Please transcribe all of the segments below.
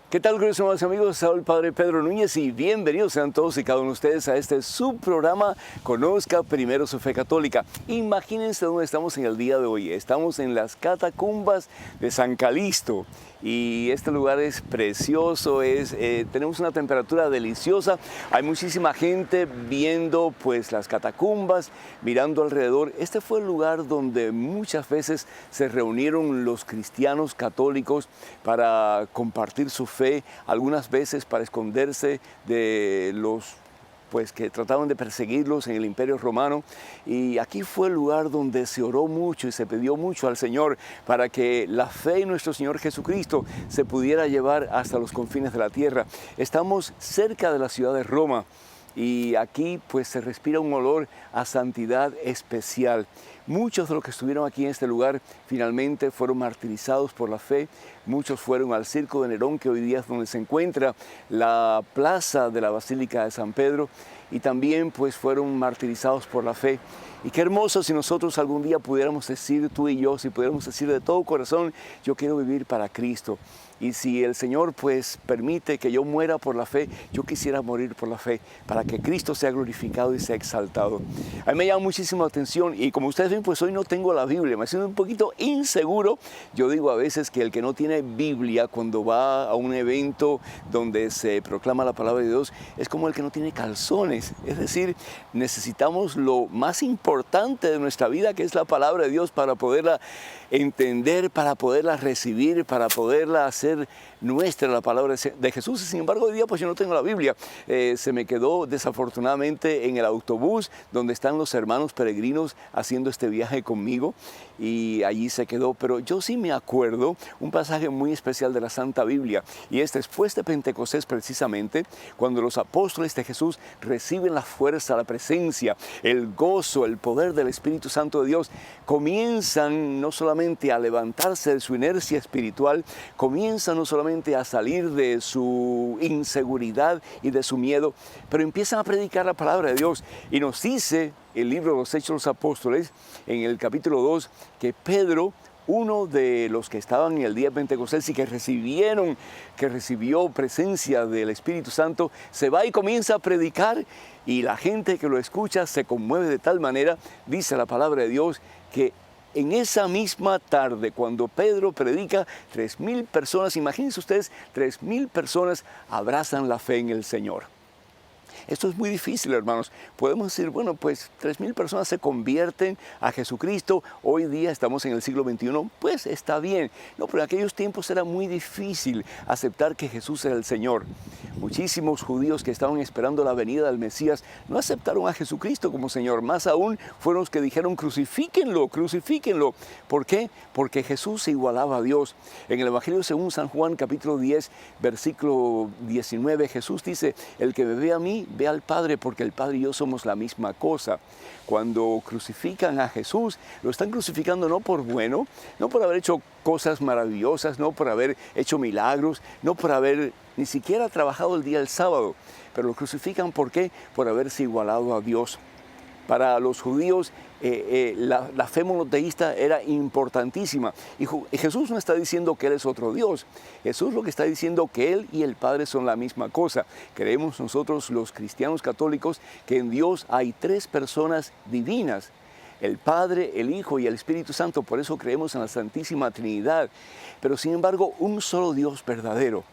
¿Qué tal, queridos amigos? Soy el Padre Pedro Núñez y bienvenidos sean todos y cada uno de ustedes a este subprograma Conozca Primero su Fe Católica. Imagínense dónde estamos en el día de hoy. Estamos en las catacumbas de San Calixto y este lugar es precioso, tenemos una temperatura deliciosa. Hay muchísima gente viendo pues las catacumbas, mirando alrededor. Este fue el lugar donde muchas veces se reunieron los cristianos católicos para compartir su fe, algunas veces para esconderse de los que trataban de perseguirlos en el Imperio Romano. Y aquí fue el lugar donde se oró mucho y se pidió mucho al Señor para que la fe en nuestro Señor Jesucristo se pudiera llevar hasta los confines de la tierra. Estamos cerca de la ciudad de Roma y aquí pues se respira un olor a santidad especial. Muchos de los que estuvieron aquí en este lugar finalmente fueron martirizados por la fe. Muchos fueron al Circo de Nerón, que hoy día es donde se encuentra la plaza de la Basílica de San Pedro, y también pues fueron martirizados por la fe. Y qué hermoso si nosotros algún día pudiéramos decir, tú y yo, si pudiéramos decir de todo corazón, yo quiero vivir para Cristo. Y si el Señor pues permite que yo muera por la fe, yo quisiera morir por la fe, para que Cristo sea glorificado y sea exaltado. A mí me llama muchísimo la atención y como ustedes ven, pues hoy no tengo la Biblia, me siento un poquito inseguro. Yo digo a veces que el que no tiene Biblia cuando va a un evento donde se proclama la palabra de Dios es como el que no tiene calzones. Es decir, necesitamos lo más importante de nuestra vida, que es la palabra de Dios, para poderla entender, para poderla recibir, para poderla hacer nuestra, la palabra de Jesús. Sin embargo, hoy día pues yo no tengo la Biblia. Se me quedó desafortunadamente en el autobús donde están los hermanos peregrinos haciendo este viaje conmigo, y allí se quedó. Pero yo sí me acuerdo un pasaje muy especial de la Santa Biblia, y es después de Pentecostés, precisamente cuando los apóstoles de Jesús reciben la fuerza, la presencia, el gozo, el poder del Espíritu Santo de Dios. Comienzan no solamente a levantarse de su inercia espiritual, comienzan no solamente a salir de su inseguridad y de su miedo, pero empiezan a predicar la palabra de Dios. Y nos dice el libro de los Hechos de los Apóstoles, en el capítulo 2, que Pedro, uno de los que estaban en el día de Pentecostés y que recibió presencia del Espíritu Santo, se va y comienza a predicar, y la gente que lo escucha se conmueve de tal manera, dice la palabra de Dios, que en esa misma tarde, cuando Pedro predica, 3,000 personas, imagínense ustedes, 3,000 personas abrazan la fe en el Señor. Esto es muy difícil, hermanos. Podemos decir, bueno, pues 3,000 personas se convierten a Jesucristo. Hoy día estamos en el siglo XXI, pues está bien. No, pero en aquellos tiempos era muy difícil aceptar que Jesús era el Señor. Muchísimos judíos que estaban esperando la venida del Mesías no aceptaron a Jesucristo como Señor. Más aún, fueron los que dijeron, crucifíquenlo, crucifíquenlo. ¿Por qué? Porque Jesús se igualaba a Dios. En el Evangelio según San Juan, capítulo 10, versículo 19, Jesús dice, el que me ve a mí, ve al Padre, porque el Padre y yo somos la misma cosa. Cuando crucifican a Jesús, lo están crucificando no por bueno, no por haber hecho cosas maravillosas, no por haber hecho milagros, no por haber ni siquiera trabajado el día del sábado, pero lo crucifican ¿por qué? Por haberse igualado a Dios. Para los judíos la fe monoteísta era importantísima. Y Jesús no está diciendo que Él es otro Dios. Jesús lo que está diciendo que Él y el Padre son la misma cosa. Creemos nosotros los cristianos católicos que en Dios hay 3 personas divinas: el Padre, el Hijo y el Espíritu Santo. Por eso creemos en la Santísima Trinidad. Pero sin embargo, un solo Dios verdadero.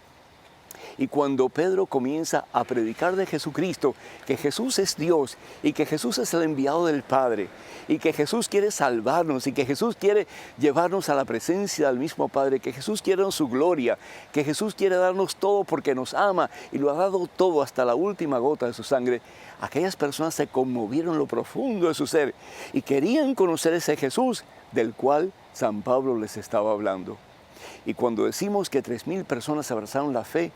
Y cuando Pedro comienza a predicar de Jesucristo, que Jesús es Dios y que Jesús es el enviado del Padre y que Jesús quiere salvarnos y que Jesús quiere llevarnos a la presencia del mismo Padre, que Jesús quiere darnos su gloria, que Jesús quiere darnos todo porque nos ama y lo ha dado todo hasta la última gota de su sangre, aquellas personas se conmovieron en lo profundo de su ser y querían conocer ese Jesús del cual San Pablo les estaba hablando. Y cuando decimos que 3,000 personas abrazaron la fe,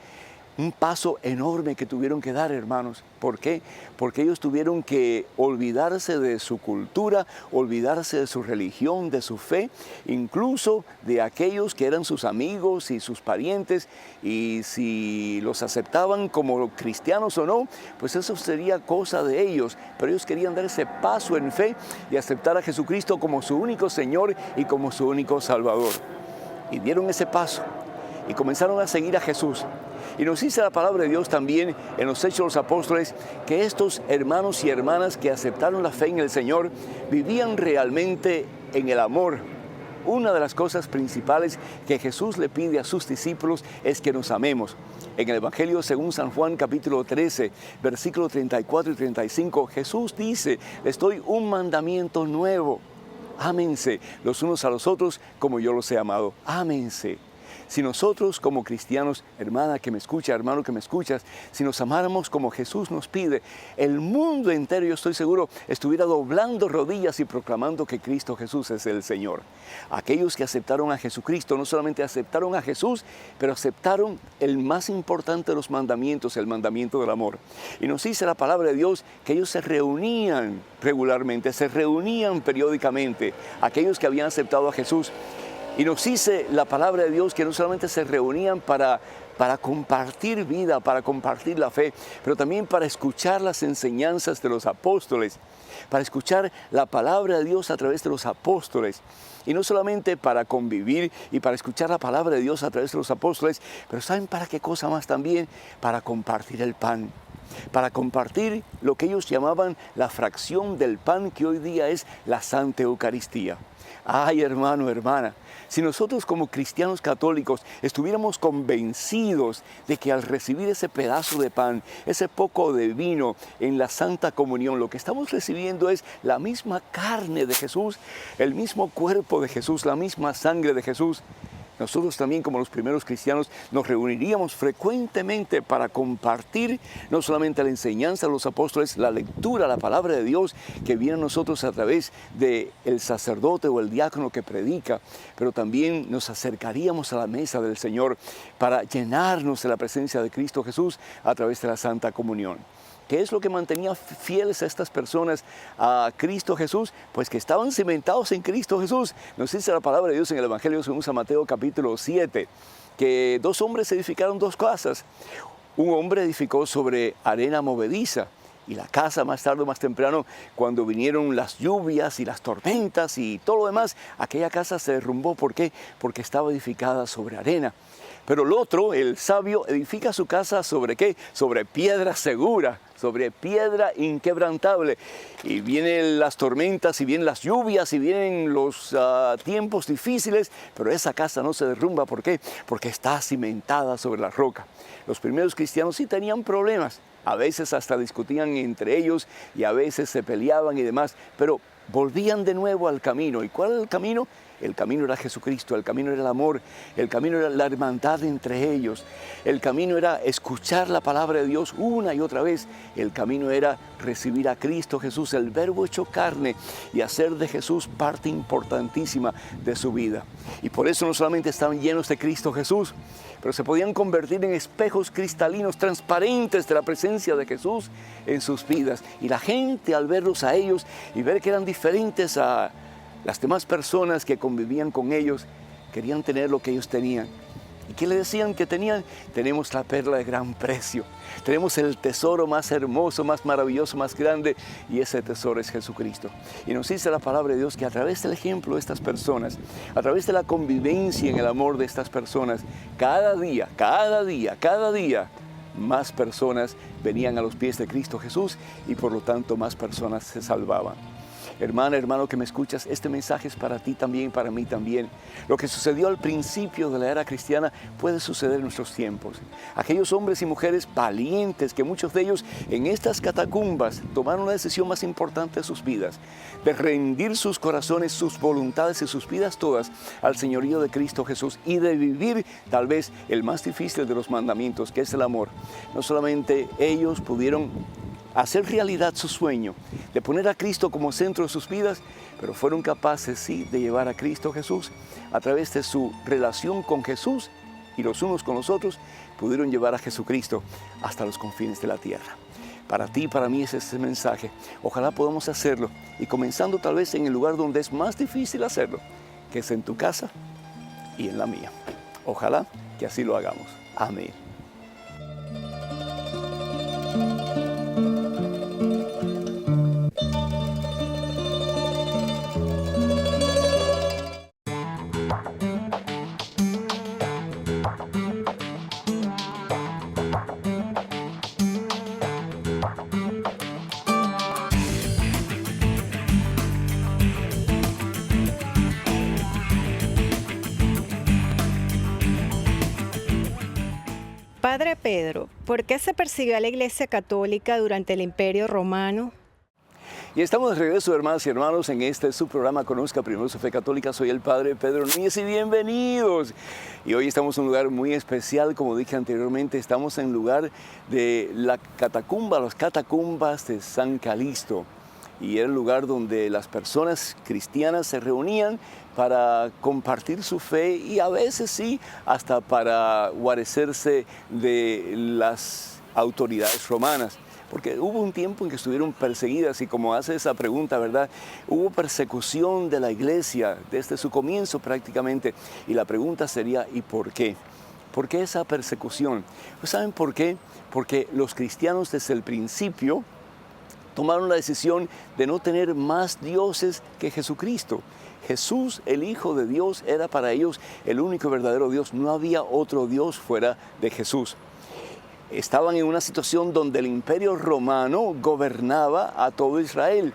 un paso enorme que tuvieron que dar, hermanos. ¿Por qué? Porque ellos tuvieron que olvidarse de su cultura, olvidarse de su religión, de su fe, incluso de aquellos que eran sus amigos y sus parientes, y si los aceptaban como cristianos o no, pues eso sería cosa de ellos. Pero ellos querían dar ese paso en fe y aceptar a Jesucristo como su único Señor y como su único Salvador. Y dieron ese paso y comenzaron a seguir a Jesús. Y nos dice la palabra de Dios también en los Hechos de los Apóstoles que estos hermanos y hermanas que aceptaron la fe en el Señor vivían realmente en el amor. Una de las cosas principales que Jesús le pide a sus discípulos es que nos amemos. En el Evangelio según San Juan capítulo 13, versículos 34 y 35, Jesús dice: les doy un mandamiento nuevo. Ámense los unos a los otros como yo los he amado. Ámense. Si nosotros como cristianos, hermana que me escucha, hermano que me escuchas, si nos amáramos como Jesús nos pide, el mundo entero, yo estoy seguro, estuviera doblando rodillas y proclamando que Cristo Jesús es el Señor. Aquellos que aceptaron a Jesucristo no solamente aceptaron a Jesús, pero aceptaron el más importante de los mandamientos, el mandamiento del amor. Y nos dice la palabra de Dios que ellos se reunían regularmente, se reunían periódicamente, aquellos que habían aceptado a Jesús. Y nos dice la palabra de Dios que no solamente se reunían para compartir vida, para compartir la fe, pero también para escuchar las enseñanzas de los apóstoles, para escuchar la palabra de Dios a través de los apóstoles. Y no solamente para convivir y para escuchar la palabra de Dios a través de los apóstoles, pero ¿saben para qué cosa más también? Para compartir el pan. Para compartir lo que ellos llamaban la fracción del pan, que hoy día es la Santa Eucaristía. Ay, hermano, hermana, si nosotros como cristianos católicos estuviéramos convencidos de que al recibir ese pedazo de pan, ese poco de vino en la Santa Comunión, lo que estamos recibiendo es la misma carne de Jesús, el mismo cuerpo de Jesús, la misma sangre de Jesús, nosotros también, como los primeros cristianos, nos reuniríamos frecuentemente para compartir no solamente la enseñanza de los apóstoles, la lectura, la palabra de Dios que viene a nosotros a través del sacerdote o el diácono que predica, pero también nos acercaríamos a la mesa del Señor para llenarnos de la presencia de Cristo Jesús a través de la Santa Comunión. ¿Qué es lo que mantenía fieles a estas personas a Cristo Jesús? Pues que estaban cimentados en Cristo Jesús. Nos dice la palabra de Dios en el Evangelio según San Mateo capítulo 7, que dos hombres edificaron dos casas. Un hombre edificó sobre arena movediza, y la casa más tarde o más temprano, cuando vinieron las lluvias y las tormentas y todo lo demás, aquella casa se derrumbó. ¿Por qué? Porque estaba edificada sobre arena. Pero el otro, el sabio, edifica su casa ¿sobre qué? Sobre piedra segura, sobre piedra inquebrantable. Y vienen las tormentas, y vienen las lluvias, y vienen los tiempos difíciles, pero esa casa no se derrumba. ¿Por qué? Porque está cimentada sobre la roca. Los primeros cristianos sí tenían problemas. A veces hasta discutían entre ellos y a veces se peleaban y demás, pero volvían de nuevo al camino. ¿Y cuál era el camino? El camino era Jesucristo, el camino era el amor, el camino era la hermandad entre ellos, el camino era escuchar la palabra de Dios una y otra vez, el camino era recibir a Cristo Jesús, el Verbo hecho carne, y hacer de Jesús parte importantísima de su vida. Y por eso no solamente estaban llenos de Cristo Jesús, pero se podían convertir en espejos cristalinos, transparentes de la presencia de Jesús en sus vidas. Y la gente, al verlos a ellos y ver que eran diferentes a las demás personas que convivían con ellos, querían tener lo que ellos tenían. ¿Y qué le decían que tenían? Tenemos la perla de gran precio. Tenemos el tesoro más hermoso, más maravilloso, más grande, y ese tesoro es Jesucristo. Y nos dice la palabra de Dios que a través del ejemplo de estas personas, a través de la convivencia en el amor de estas personas, cada día, más personas venían a los pies de Cristo Jesús y por lo tanto más personas se salvaban. Hermana, hermano que me escuchas, este mensaje es para ti también, para mí también. Lo que sucedió al principio de la era cristiana puede suceder en nuestros tiempos. Aquellos hombres y mujeres valientes, que muchos de ellos en estas catacumbas tomaron la decisión más importante de sus vidas, de rendir sus corazones, sus voluntades y sus vidas todas al señorío de Cristo Jesús y de vivir tal vez el más difícil de los mandamientos, que es el amor. No solamente ellos pudieron hacer realidad su sueño, de poner a Cristo como centro de sus vidas, pero fueron capaces, sí, de llevar a Cristo Jesús a través de su relación con Jesús, y los unos con los otros pudieron llevar a Jesucristo hasta los confines de la tierra. Para ti y para mí es ese mensaje. Ojalá podamos hacerlo, y comenzando tal vez en el lugar donde es más difícil hacerlo, que es en tu casa y en la mía. Ojalá que así lo hagamos. Amén. Padre Pedro, ¿por qué se persiguió a la Iglesia Católica durante el Imperio Romano? Y estamos de regreso, hermanas y hermanos, en este su programa Conozca Primero su Fe Católica. Soy el Padre Pedro Núñez y bienvenidos. Y hoy estamos en un lugar muy especial, como dije anteriormente, estamos en el lugar de la catacumba, las catacumbas de San Calixto. Y era el lugar donde las personas cristianas se reunían para compartir su fe y a veces sí, hasta para guarecerse de las autoridades romanas. Porque hubo un tiempo en que estuvieron perseguidas y como hace esa pregunta, ¿verdad? Hubo persecución de la iglesia desde su comienzo prácticamente. Y la pregunta sería, ¿y por qué? ¿Por qué esa persecución? Pues ¿saben por qué? Porque los cristianos desde el principio tomaron la decisión de no tener más dioses que Jesucristo. Jesús, el Hijo de Dios, era para ellos el único verdadero Dios. No había otro Dios fuera de Jesús. Estaban en una situación donde el Imperio Romano gobernaba a todo Israel.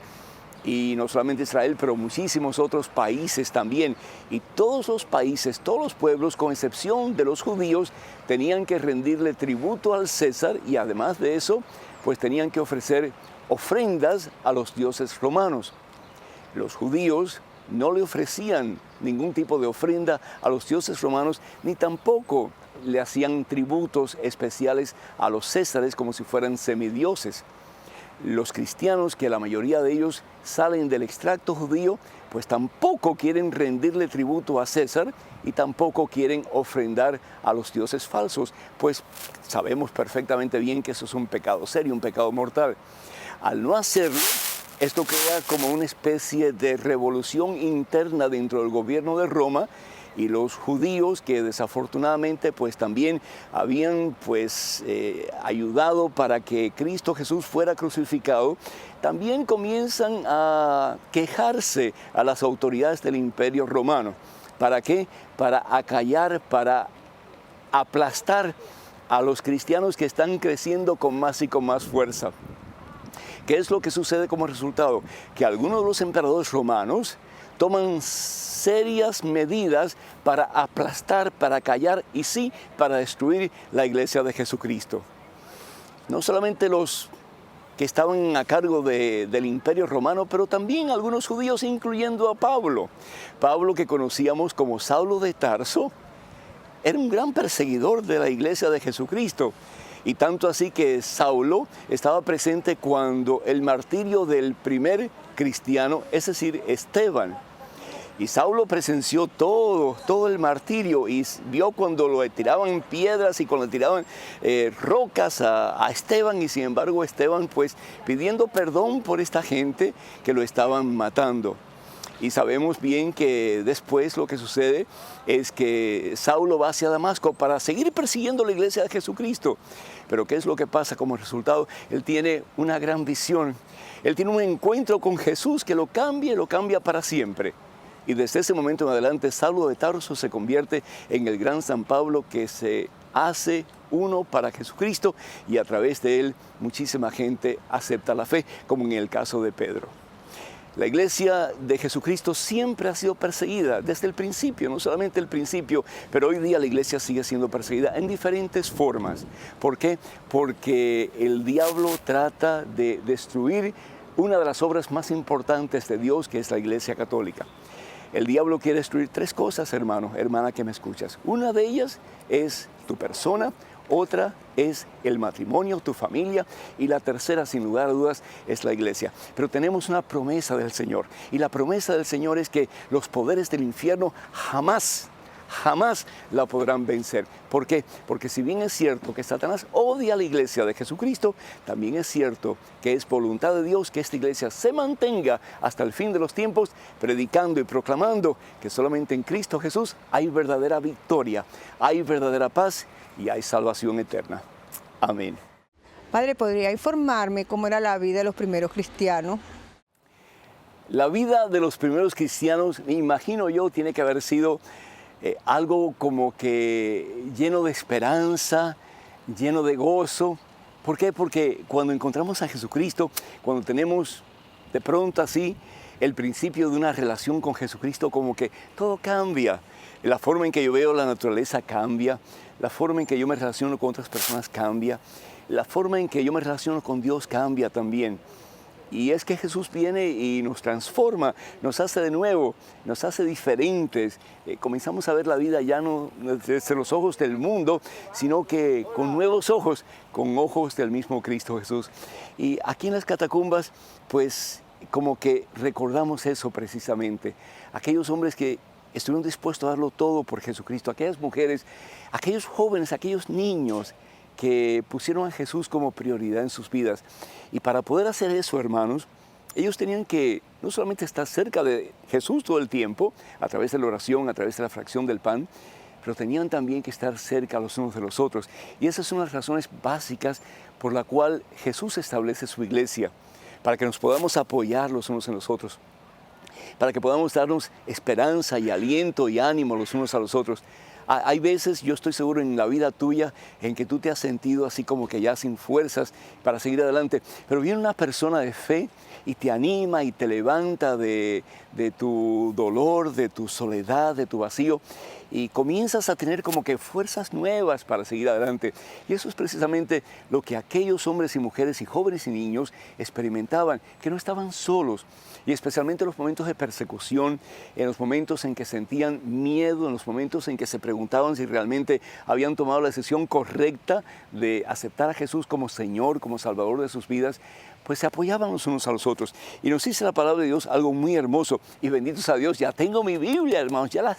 Y no solamente Israel, pero muchísimos otros países también. Y todos los países, todos los pueblos, con excepción de los judíos, tenían que rendirle tributo al César y además de eso, pues tenían que ofrecer ofrendas a los dioses romanos. Los judíos no le ofrecían ningún tipo de ofrenda a los dioses romanos, ni tampoco le hacían tributos especiales a los césares como si fueran semidioses. Los cristianos, que la mayoría de ellos salen del extracto judío, pues tampoco quieren rendirle tributo a César y tampoco quieren ofrendar a los dioses falsos, pues sabemos perfectamente bien que eso es un pecado serio, un pecado mortal. Al no hacerlo, esto crea como una especie de revolución interna dentro del gobierno de Roma y los judíos que desafortunadamente pues también habían ayudado para que Cristo Jesús fuera crucificado, también comienzan a quejarse a las autoridades del Imperio Romano. ¿Para qué? Para acallar, para aplastar a los cristianos que están creciendo con más y con más fuerza. ¿Qué es lo que sucede como resultado? Que algunos de los emperadores romanos toman serias medidas para aplastar, para callar y sí, para destruir la iglesia de Jesucristo. No solamente los que estaban a cargo del Imperio Romano, pero también algunos judíos, incluyendo a Pablo. Pablo, que conocíamos como Saulo de Tarso, era un gran perseguidor de la iglesia de Jesucristo. Y tanto así que Saulo estaba presente cuando el martirio del primer cristiano, es decir, Esteban. Y Saulo presenció todo el martirio y vio cuando lo tiraban piedras y cuando le tiraban rocas a Esteban. Y sin embargo Esteban pues pidiendo perdón por esta gente que lo estaban matando. Y sabemos bien que después lo que sucede es que Saulo va hacia Damasco para seguir persiguiendo la iglesia de Jesucristo. Pero ¿qué es lo que pasa como resultado? Él tiene una gran visión. Él tiene un encuentro con Jesús que lo cambia para siempre. Y desde ese momento en adelante, Saulo de Tarso se convierte en el gran San Pablo que se hace uno para Jesucristo y a través de él muchísima gente acepta la fe, como en el caso de Pedro. La iglesia de Jesucristo siempre ha sido perseguida desde el principio, no solamente el principio, pero hoy día la iglesia sigue siendo perseguida en diferentes formas. ¿Por qué? Porque el diablo trata de destruir una de las obras más importantes de Dios, que es la iglesia católica. El diablo quiere destruir tres cosas, hermano, hermana que me escuchas. Una de ellas es tu persona, otra es el matrimonio, tu familia, y la tercera, sin lugar a dudas, es la iglesia. Pero tenemos una promesa del Señor, y la promesa del Señor es que los poderes del infierno jamás la podrán vencer. ¿Por qué? Porque si bien es cierto que Satanás odia a la iglesia de Jesucristo, también es cierto que es voluntad de Dios que esta iglesia se mantenga hasta el fin de los tiempos, predicando y proclamando que solamente en Cristo Jesús hay verdadera victoria, hay verdadera paz y hay salvación eterna. Amén. Padre, ¿podría informarme cómo era la vida de los primeros cristianos? La vida de los primeros cristianos, me imagino yo, tiene que haber sido algo como que lleno de esperanza, lleno de gozo. ¿Por qué? Porque cuando encontramos a Jesucristo, cuando tenemos de pronto así el principio de una relación con Jesucristo, como que todo cambia. La forma en que yo veo la naturaleza cambia, la forma en que yo me relaciono con otras personas cambia, la forma en que yo me relaciono con Dios cambia también. Y es que Jesús viene y nos transforma, nos hace de nuevo, nos hace diferentes. Comenzamos a ver la vida ya no desde los ojos del mundo, sino que con nuevos ojos, con ojos del mismo Cristo Jesús. Y aquí en las catacumbas, pues como que recordamos eso precisamente. Aquellos hombres que estuvieron dispuestos a darlo todo por Jesucristo, aquellas mujeres, aquellos jóvenes, aquellos niños que pusieron a Jesús como prioridad en sus vidas. Y para poder hacer eso, hermanos, ellos tenían que no solamente estar cerca de Jesús todo el tiempo, a través de la oración, a través de la fracción del pan, pero tenían también que estar cerca los unos de los otros. Y esas son las razones básicas por la cual Jesús establece su iglesia, para que nos podamos apoyar los unos en los otros, para que podamos darnos esperanza y aliento y ánimo los unos a los otros. Hay veces, yo estoy seguro en la vida tuya, en que tú te has sentido así como que ya sin fuerzas para seguir adelante, pero viene una persona de fe y te anima y te levanta de tu dolor, de tu soledad, de tu vacío, y comienzas a tener como que fuerzas nuevas para seguir adelante. Y eso es precisamente lo que aquellos hombres y mujeres y jóvenes y niños experimentaban, que no estaban solos. Y especialmente en los momentos de persecución, en los momentos en que sentían miedo, en los momentos en que se preguntaban si realmente habían tomado la decisión correcta de aceptar a Jesús como Señor, como Salvador de sus vidas, pues se apoyaban los unos a los otros. Y nos dice la palabra de Dios algo muy hermoso. Y benditos a Dios, ya tengo mi Biblia, hermanos, ya la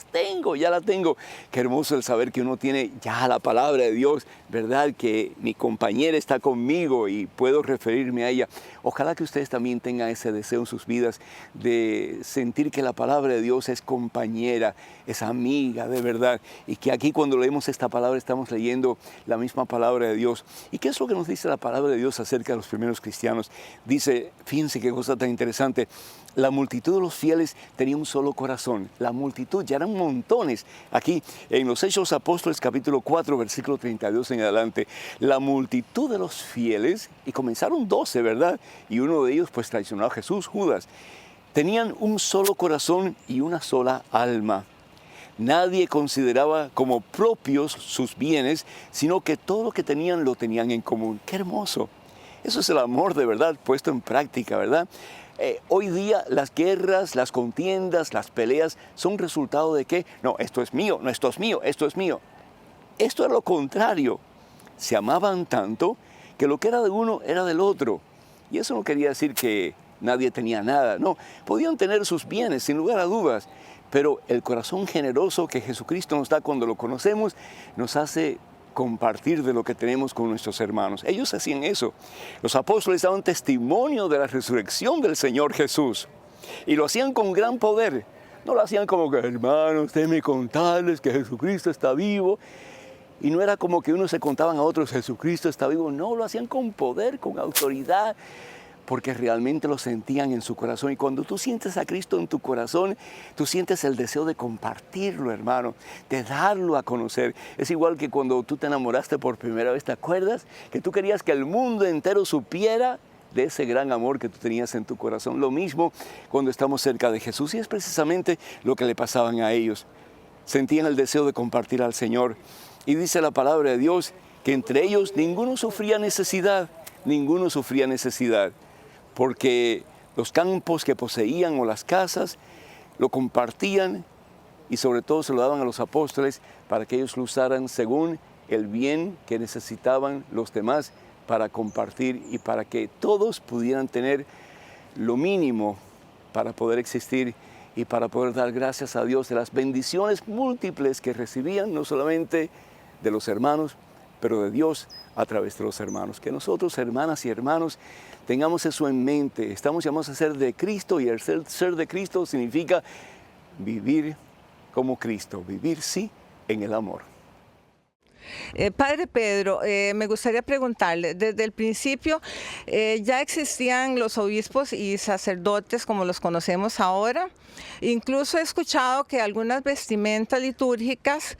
tengo. Qué hermoso el saber que uno tiene ya la palabra de Dios, ¿verdad? Que mi compañera está conmigo y puedo referirme a ella. Ojalá que ustedes también tengan ese deseo en sus vidas de sentir que la palabra de Dios es compañera, es amiga de verdad. Y que aquí cuando leemos esta palabra estamos leyendo la misma palabra de Dios. ¿Y qué es lo que nos dice la palabra de Dios acerca de los primeros cristianos? Dice, fíjense qué cosa tan interesante, la multitud de los fieles tenía un solo corazón. La multitud, ya eran montones. Aquí en los Hechos de los Apóstoles capítulo 4, versículo 32 en adelante, la multitud de los fieles, y comenzaron 12, ¿verdad? Y uno de ellos pues traicionó a Jesús, Judas. Tenían un solo corazón y una sola alma. Nadie consideraba como propios sus bienes, sino que todo lo que tenían lo tenían en común. ¡Qué hermoso! Eso es el amor de verdad puesto en práctica, ¿verdad? Hoy día las guerras, las contiendas, las peleas son resultado de que, no, esto es mío, no, esto es mío, esto es mío. Esto era lo contrario. Se amaban tanto que lo que era de uno era del otro. Y eso no quería decir que nadie tenía nada, no. Podían tener sus bienes, sin lugar a dudas. Pero el corazón generoso que Jesucristo nos da cuando lo conocemos, nos hace compartir de lo que tenemos con nuestros hermanos. Ellos hacían eso. Los apóstoles daban testimonio de la resurrección del Señor Jesús. Y lo hacían con gran poder. No lo hacían como que, hermanos, déjenme contarles que Jesucristo está vivo. Y no era como que unos se contaban a otros, Jesucristo está vivo. No, lo hacían con poder, con autoridad, porque realmente lo sentían en su corazón. Y cuando tú sientes a Cristo en tu corazón, tú sientes el deseo de compartirlo, hermano, de darlo a conocer. Es igual que cuando tú te enamoraste por primera vez, ¿te acuerdas? Que tú querías que el mundo entero supiera de ese gran amor que tú tenías en tu corazón. Lo mismo cuando estamos cerca de Jesús, y es precisamente lo que le pasaban a ellos. Sentían el deseo de compartir al Señor. Y dice la palabra de Dios que entre ellos ninguno sufría necesidad, porque los campos que poseían o las casas lo compartían y sobre todo se lo daban a los apóstoles para que ellos lo usaran según el bien que necesitaban los demás para compartir y para que todos pudieran tener lo mínimo para poder existir y para poder dar gracias a Dios de las bendiciones múltiples que recibían, no solamente de los hermanos, pero de Dios a través de los hermanos. Que nosotros, hermanas y hermanos, tengamos eso en mente. Estamos llamados a ser de Cristo, y el ser de Cristo significa vivir como Cristo, vivir sí en el amor. Padre Pedro, me gustaría preguntarle, desde el principio ya existían los obispos y sacerdotes como los conocemos ahora. Incluso he escuchado que algunas vestimentas litúrgicas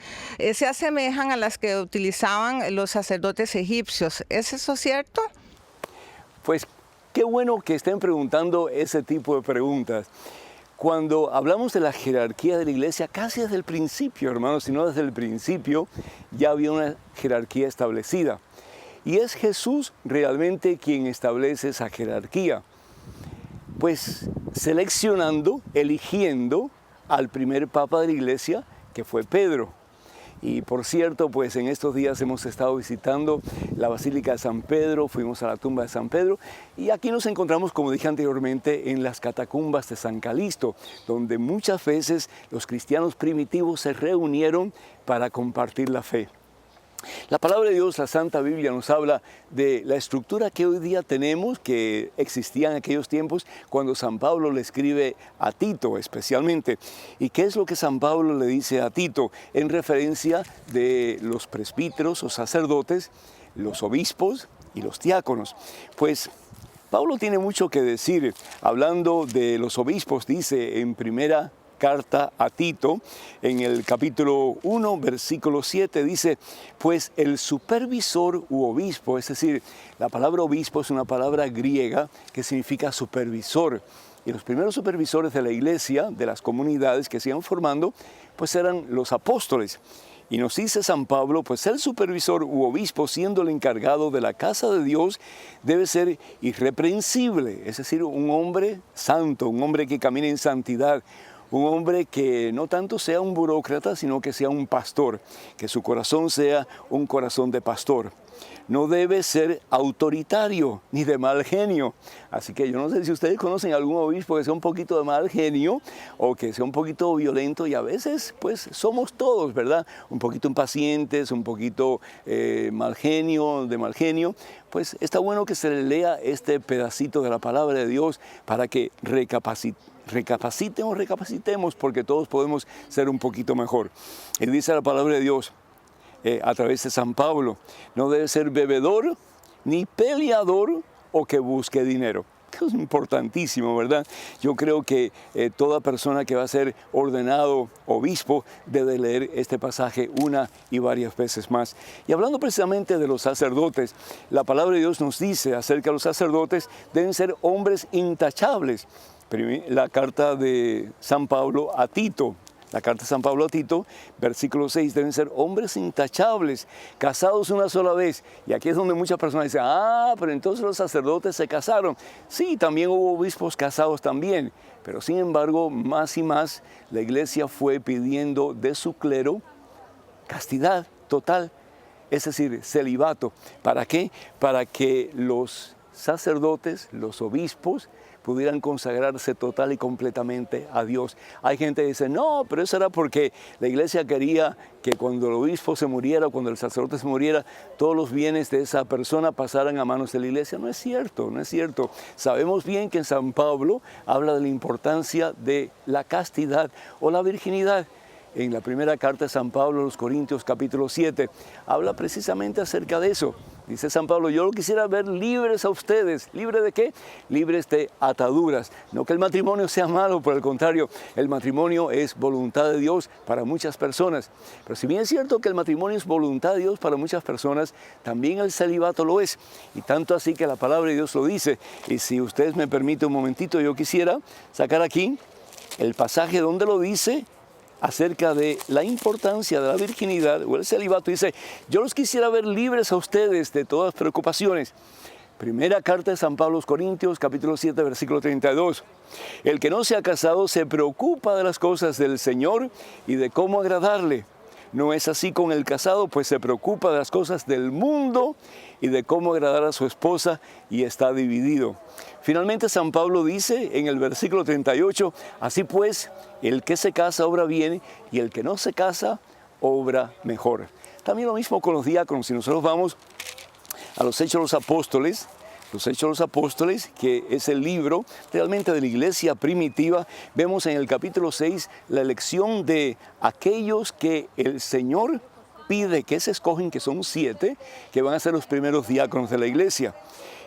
se asemejan a las que utilizaban los sacerdotes egipcios. ¿Es eso cierto? Pues qué bueno que estén preguntando ese tipo de preguntas, Cuando hablamos de la jerarquía de la iglesia, casi desde el principio, hermanos, si no desde el principio, ya había una jerarquía establecida. Y es Jesús realmente quien establece esa jerarquía. Pues seleccionando, eligiendo al primer papa de la iglesia, que fue Pedro. Y por cierto, pues en estos días hemos estado visitando la Basílica de San Pedro, fuimos a la tumba de San Pedro y aquí nos encontramos, como dije anteriormente, en las catacumbas de San Calixto, donde muchas veces los cristianos primitivos se reunieron para compartir la fe. La palabra de Dios, la Santa Biblia, nos habla de la estructura que hoy día tenemos, que existía en aquellos tiempos cuando San Pablo le escribe a Tito especialmente. ¿Y qué es lo que San Pablo le dice a Tito? En referencia de los presbíteros o sacerdotes, los obispos y los diáconos. Pues Pablo tiene mucho que decir. Hablando de los obispos, dice en primera carta a Tito, en el capítulo 1, versículo 7, dice, pues el supervisor u obispo, es decir, la palabra obispo es una palabra griega que significa supervisor. Y los primeros supervisores de la iglesia, de las comunidades que se iban formando, pues eran los apóstoles. Y nos dice San Pablo, pues el supervisor u obispo, siendo el encargado de la casa de Dios, debe ser irreprensible, es decir, un hombre santo, un hombre que camine en santidad, un hombre que no tanto sea un burócrata, sino que sea un pastor, que su corazón sea un corazón de pastor. No debe ser autoritario ni de mal genio. Así que yo no sé si ustedes conocen algún obispo que sea un poquito de mal genio o que sea un poquito violento, y a veces pues somos todos, ¿verdad? Un poquito impacientes, un poquito de mal genio. Pues está bueno que se le lea este pedacito de la palabra de Dios para que recapacitemos, porque todos podemos ser un poquito mejor. Y dice la palabra de Dios a través de San Pablo, no debe ser bebedor ni peleador o que busque dinero. Es importantísimo, ¿verdad? Yo creo que toda persona que va a ser ordenado obispo debe leer este pasaje una y varias veces más. Y hablando precisamente de los sacerdotes, la palabra de Dios nos dice acerca de los sacerdotes, deben ser hombres intachables. La carta de San Pablo a Tito, versículo 6, deben ser hombres intachables, casados una sola vez. Y aquí es donde muchas personas dicen, pero entonces los sacerdotes se casaron. Sí, también hubo obispos casados también, pero sin embargo, más y más, la iglesia fue pidiendo de su clero castidad total, es decir, celibato. ¿Para qué? Para que los sacerdotes, los obispos, pudieran consagrarse total y completamente a Dios. Hay gente que dice, no, pero eso era porque la iglesia quería que cuando el obispo se muriera o cuando el sacerdote se muriera, todos los bienes de esa persona pasaran a manos de la iglesia. No es cierto, no es cierto. Sabemos bien que en San Pablo habla de la importancia de la castidad o la virginidad. En la primera carta de San Pablo a los Corintios, capítulo 7, habla precisamente acerca de eso. Dice San Pablo, yo lo quisiera ver libres a ustedes. ¿Libre de qué? Libres de ataduras. No que el matrimonio sea malo, por el contrario, el matrimonio es voluntad de Dios para muchas personas. Pero si bien es cierto que el matrimonio es voluntad de Dios para muchas personas, también el celibato lo es. Y tanto así que la palabra de Dios lo dice. Y si ustedes me permiten un momentito, yo quisiera sacar aquí el pasaje donde lo dice, acerca de la importancia de la virginidad o el celibato. Dice, yo los quisiera ver libres a ustedes de todas preocupaciones. Primera carta de San Pablo a los Corintios, capítulo 7, versículo 32. El que no se ha casado se preocupa de las cosas del Señor y de cómo agradarle. No es así con el casado, pues se preocupa de las cosas del mundo y de cómo agradar a su esposa y está dividido. Finalmente San Pablo dice en el versículo 38, así pues, el que se casa obra bien y el que no se casa obra mejor. También lo mismo con los diáconos. Si nosotros vamos a los Hechos de los Apóstoles, que es el libro realmente de la iglesia primitiva, vemos en el capítulo 6 la elección de aquellos que el Señor pide que se escogen, que son 7, que van a ser los primeros diáconos de la iglesia.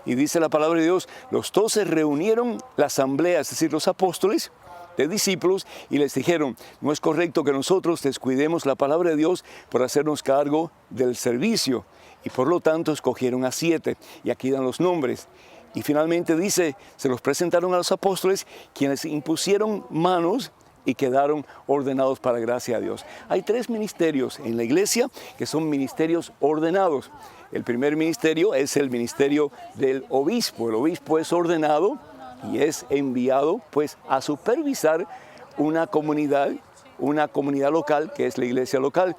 Y dice la palabra de Dios, los 12 reunieron la asamblea, es decir, los apóstoles de discípulos, y les dijeron, no es correcto que nosotros descuidemos la palabra de Dios por hacernos cargo del servicio. Y por lo tanto escogieron a 7, y aquí dan los nombres. Y finalmente dice, se los presentaron a los apóstoles, quienes impusieron manos y quedaron ordenados para gracia a Dios. Hay 3 ministerios en la iglesia que son ministerios ordenados. El primer ministerio es el ministerio del obispo. El obispo es ordenado y es enviado pues a supervisar una comunidad local que es la iglesia local.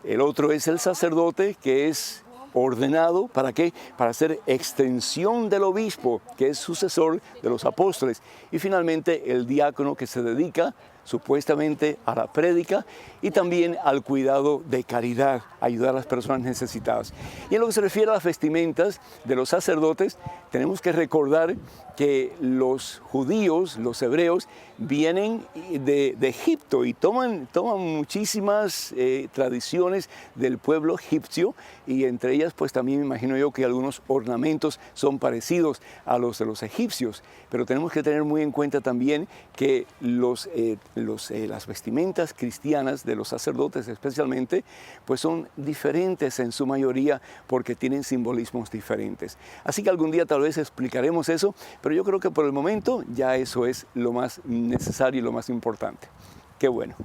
El otro es el sacerdote, que es ordenado, ¿para qué? Para hacer extensión del obispo, que es sucesor de los apóstoles. Y finalmente el diácono, que se dedica supuestamente a la prédica y también al cuidado de caridad, ayudar a las personas necesitadas. Y en lo que se refiere a las vestimentas de los sacerdotes, tenemos que recordar que los judíos, los hebreos, vienen de Egipto y toman muchísimas tradiciones del pueblo egipcio, y entre ellas pues también me imagino yo que algunos ornamentos son parecidos a los de los egipcios, pero tenemos que tener muy en cuenta también que las vestimentas cristianas de los sacerdotes especialmente pues son diferentes en su mayoría porque tienen simbolismos diferentes. Así que algún día tal vez explicaremos eso, pero yo creo que por el momento ya eso es lo más necesario y lo más importante. Qué bueno.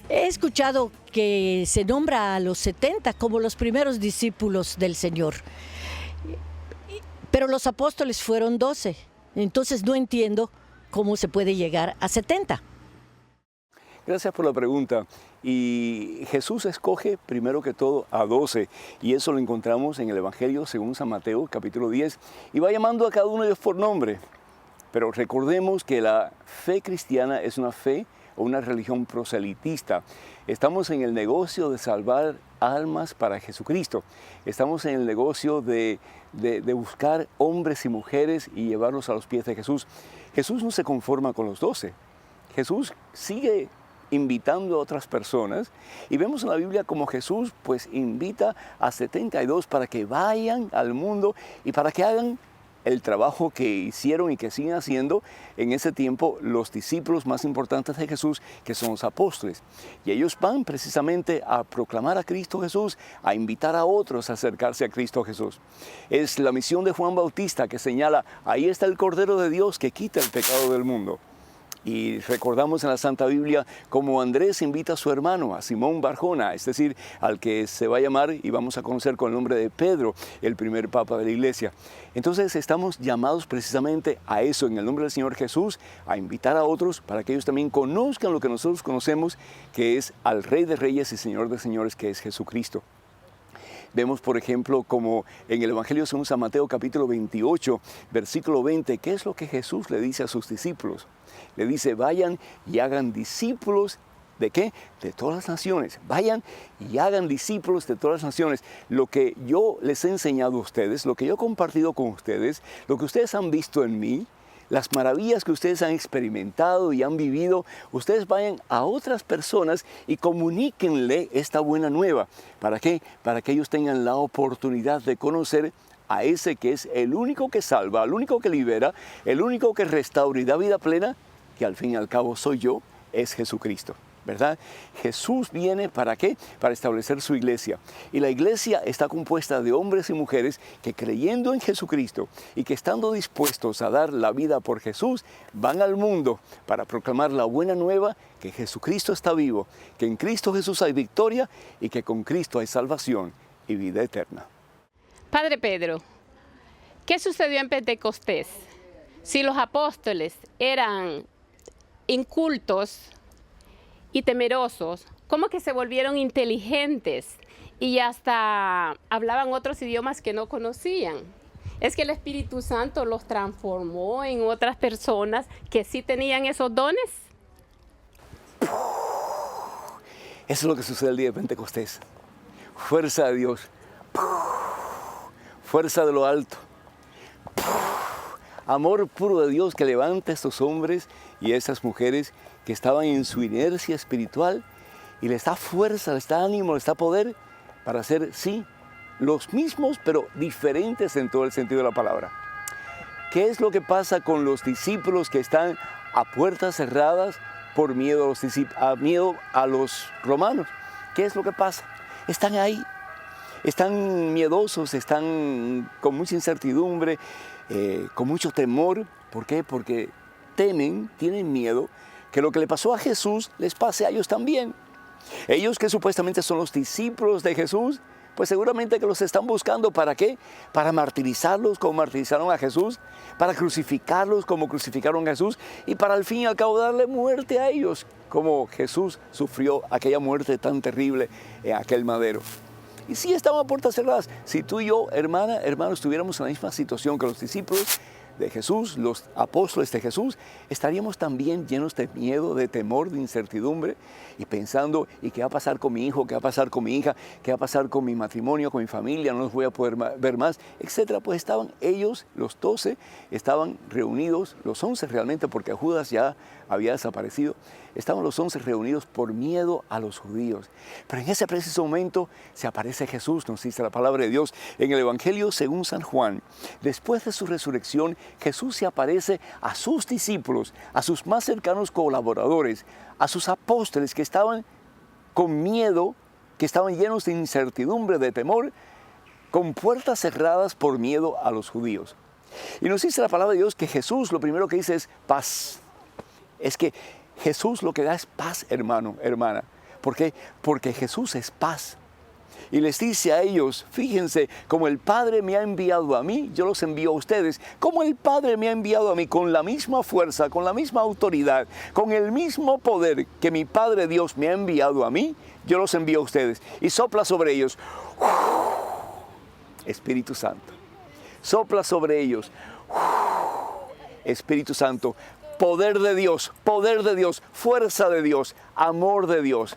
He escuchado que se nombra a los 70 como los primeros discípulos del Señor, pero los apóstoles fueron 12, entonces no entiendo cómo se puede llegar a 70. Gracias por la pregunta. Y Jesús escoge primero que todo a 12, y eso lo encontramos en el Evangelio según San Mateo, capítulo 10, y va llamando a cada uno de ellos por nombre. Pero recordemos que la fe cristiana es una fe o una religión proselitista. Estamos en el negocio de salvar almas para Jesucristo. Estamos en el negocio de buscar hombres y mujeres y llevarlos a los pies de Jesús. Jesús no se conforma con los 12. Jesús sigue invitando a otras personas, y vemos en la Biblia como Jesús pues invita a 72 para que vayan al mundo y para que hagan el trabajo que hicieron y que siguen haciendo en ese tiempo los discípulos más importantes de Jesús, que son los apóstoles. Y ellos van precisamente a proclamar a Cristo Jesús, a invitar a otros a acercarse a Cristo Jesús. Es la misión de Juan Bautista que señala, ahí está el Cordero de Dios que quita el pecado del mundo. Y recordamos en la Santa Biblia cómo Andrés invita a su hermano, a Simón Barjona, es decir, al que se va a llamar y vamos a conocer con el nombre de Pedro, el primer papa de la iglesia. Entonces estamos llamados precisamente a eso, en el nombre del Señor Jesús, a invitar a otros para que ellos también conozcan lo que nosotros conocemos, que es al Rey de Reyes y Señor de Señores, que es Jesucristo. Vemos, por ejemplo, como en el Evangelio según San Mateo, capítulo 28, versículo 20, ¿qué es lo que Jesús le dice a sus discípulos? Le dice, vayan y hagan discípulos, ¿de qué? De todas las naciones. Vayan y hagan discípulos de todas las naciones. Lo que yo les he enseñado a ustedes, lo que yo he compartido con ustedes, lo que ustedes han visto en mí, las maravillas que ustedes han experimentado y han vivido, ustedes vayan a otras personas y comuníquenle esta buena nueva. ¿Para qué? Para que ellos tengan la oportunidad de conocer a ese que es el único que salva, el único que libera, el único que restaura y da vida plena, que al fin y al cabo soy yo, es Jesucristo, ¿verdad? Jesús viene ¿para qué? Para establecer su iglesia. Y la iglesia está compuesta de hombres y mujeres que creyendo en Jesucristo y que estando dispuestos a dar la vida por Jesús, van al mundo para proclamar la buena nueva, que Jesucristo está vivo, que en Cristo Jesús hay victoria y que con Cristo hay salvación y vida eterna. Padre Pedro, ¿qué sucedió en Pentecostés? Si los apóstoles eran incultos y temerosos, ¿cómo que se volvieron inteligentes y hasta hablaban otros idiomas que no conocían? Es que el Espíritu Santo los transformó en otras personas que sí tenían esos dones. Eso es lo que sucede el día de Pentecostés. fuerza de Dios, fuerza de lo alto, amor puro de Dios que levanta a estos hombres y a estas mujeres que estaban en su inercia espiritual y les da fuerza, les da ánimo, les da poder para ser, sí, los mismos, pero diferentes en todo el sentido de la palabra. ¿Qué es lo que pasa con los discípulos que están a puertas cerradas por miedo a los romanos? ¿Qué es lo que pasa? Están ahí, están miedosos, están con mucha incertidumbre, con mucho temor. ¿Por qué? Porque temen, tienen miedo que lo que le pasó a Jesús les pase a ellos también. Ellos que supuestamente son los discípulos de Jesús, pues seguramente que los están buscando. ¿Para qué? Para martirizarlos como martirizaron a Jesús, para crucificarlos como crucificaron a Jesús y para al fin y al cabo darle muerte a ellos, como Jesús sufrió aquella muerte tan terrible en aquel madero. Y sí, estaban a puertas cerradas. Si tú y yo, hermano, estuviéramos en la misma situación que los discípulos de Jesús, los apóstoles de Jesús, estaríamos también llenos de miedo, de temor, de incertidumbre y pensando, ¿y qué va a pasar con mi hijo? ¿Qué va a pasar con mi hija? ¿Qué va a pasar con mi matrimonio, con mi familia? No los voy a poder ver más, etcétera. Pues estaban ellos, los 12, estaban reunidos, los 11 realmente, porque Judas ya había desaparecido. Estaban los 11 reunidos por miedo a los judíos. Pero en ese preciso momento se aparece Jesús, nos dice la palabra de Dios en el Evangelio según San Juan. Después de su resurrección, Jesús se aparece a sus discípulos, a sus más cercanos colaboradores, a sus apóstoles que estaban con miedo, que estaban llenos de incertidumbre, de temor, con puertas cerradas por miedo a los judíos. Y nos dice la palabra de Dios que Jesús lo primero que dice es paz. Es que Jesús lo que da es paz, hermano, hermana. ¿Por qué? Porque Jesús es paz. Y les dice a ellos, fíjense, como el Padre me ha enviado a mí, yo los envío a ustedes. Como el Padre me ha enviado a mí con la misma fuerza, con la misma autoridad, con el mismo poder que mi Padre Dios me ha enviado a mí, yo los envío a ustedes. Y sopla sobre ellos, Espíritu Santo. Sopla sobre ellos, Espíritu Santo. Poder de Dios, fuerza de Dios, amor de Dios.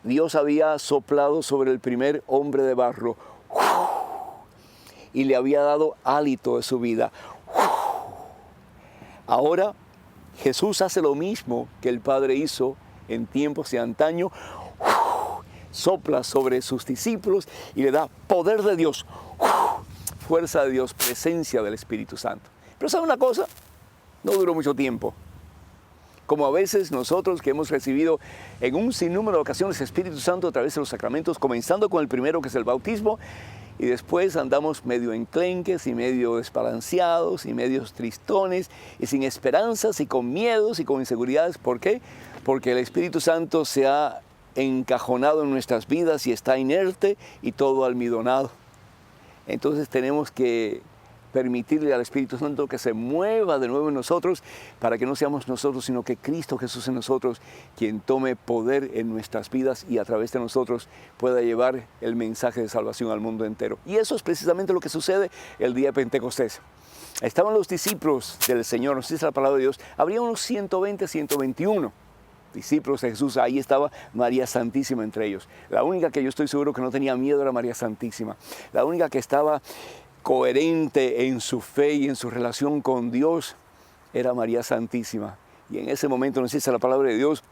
Dios había soplado sobre el primer hombre de barro y le había dado hálito de su vida. Ahora Jesús hace lo mismo que el Padre hizo en tiempos de antaño. Sopla sobre sus discípulos y le da poder de Dios, fuerza de Dios, presencia del Espíritu Santo. Pero ¿sabe una cosa? No duró mucho tiempo. Como a veces nosotros que hemos recibido en un sinnúmero de ocasiones Espíritu Santo a través de los sacramentos, comenzando con el primero que es el bautismo, y después andamos medio enclenques y medio desbalanceados y medios tristones y sin esperanzas y con miedos y con inseguridades. ¿Por qué? Porque el Espíritu Santo se ha encajonado en nuestras vidas y está inerte y todo almidonado. Entonces tenemos que permitirle al Espíritu Santo que se mueva de nuevo en nosotros para que no seamos nosotros, sino que Cristo Jesús en nosotros, quien tome poder en nuestras vidas y a través de nosotros pueda llevar el mensaje de salvación al mundo entero. Y eso es precisamente lo que sucede el día de Pentecostés. Estaban los discípulos del Señor, nos dice la palabra de Dios, habría unos 120, 121 discípulos de Jesús. Ahí estaba María Santísima entre ellos. La única que yo estoy seguro que no tenía miedo era María Santísima. La única que estaba coherente en su fe y en su relación con Dios era María Santísima. Y en ese momento nos dice la palabra de Dios,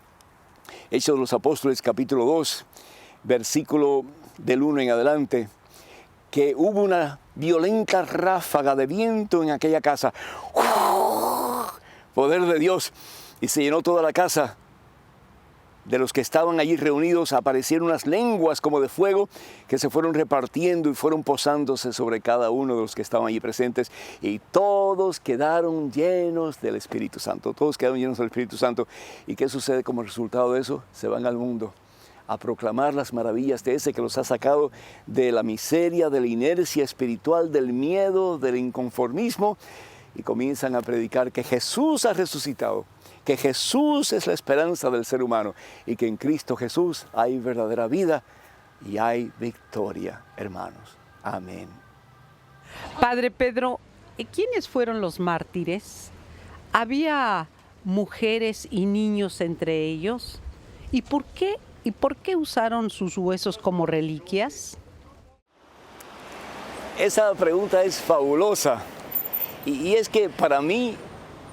Hechos de los Apóstoles capítulo 2, versículo del 1 en adelante, que hubo una violenta ráfaga de viento en aquella casa. Poder de Dios. Y se llenó toda la casa. De los que estaban allí reunidos aparecieron unas lenguas como de fuego que se fueron repartiendo y fueron posándose sobre cada uno de los que estaban allí presentes y todos quedaron llenos del Espíritu Santo. Todos quedaron llenos del Espíritu Santo. ¿Y qué sucede como resultado de eso? Se van al mundo a proclamar las maravillas de ese que los ha sacado de la miseria, de la inercia espiritual, del miedo, del inconformismo y comienzan a predicar que Jesús ha resucitado, que Jesús es la esperanza del ser humano y que en Cristo Jesús hay verdadera vida y hay victoria, hermanos. Amén. Padre Pedro, ¿quiénes fueron los mártires? ¿Había mujeres y niños entre ellos? ¿Y por qué ¿Y por qué usaron sus huesos como reliquias? Esa pregunta es fabulosa. Y es que para mí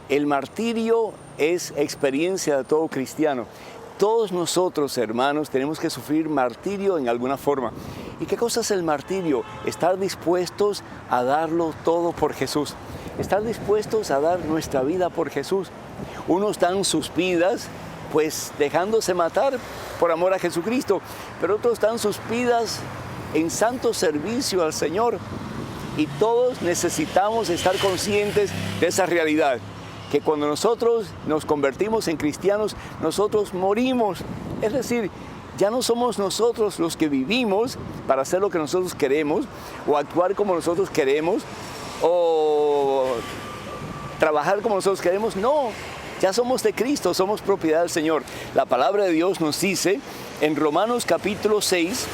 el martirio es experiencia de todo cristiano. Todos nosotros, hermanos, tenemos que sufrir martirio en alguna forma. ¿Y qué cosa es el martirio? Estar dispuestos a darlo todo por Jesús. Estar dispuestos a dar nuestra vida por Jesús. Unos dan sus vidas, pues dejándose matar por amor a Jesucristo, pero otros dan sus vidas en santo servicio al Señor. Y todos necesitamos estar conscientes de esa realidad, que cuando nosotros nos convertimos en cristianos, nosotros morimos. Es decir, ya no somos nosotros los que vivimos para hacer lo que nosotros queremos, o actuar como nosotros queremos, o trabajar como nosotros queremos. No, ya somos de Cristo, somos propiedad del Señor. La palabra de Dios nos dice en Romanos capítulo 6,